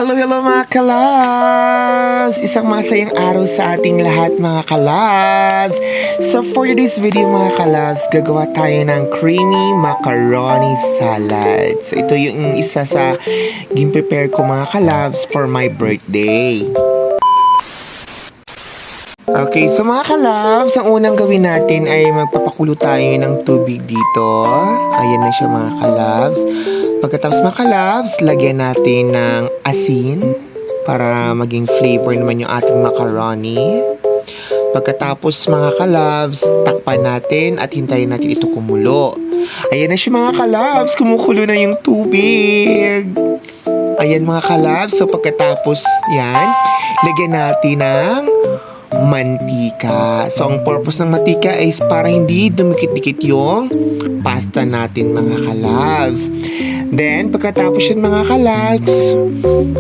Hello, hello mga kalabs! Isang masayang araw sa ating lahat mga kalabs! So for this video mga kalabs, gagawa tayo ng creamy macaroni salad. So ito yung isa sa gin-prepare ko mga kalabs for my birthday. Okay, so mga kalabs, ang unang gawin natin ay magpapakulo tayo ng tubig dito. Ayan na siya mga kalabs. Pagkatapos mga kalabs, lagyan natin ng asin para maging flavor naman yung ating macaroni. Pagkatapos mga kalabs, takpan natin at hintayin natin ito kumulo. Ayan na siya mga kalabs, kumukulo na yung tubig. Ayan mga kalabs, so pagkatapos yan, lagyan natin ng mantika. So, ang purpose ng mantika is para hindi dumikit-dikit yung pasta natin mga kalabs. Then, pagkatapos yun mga kalabs,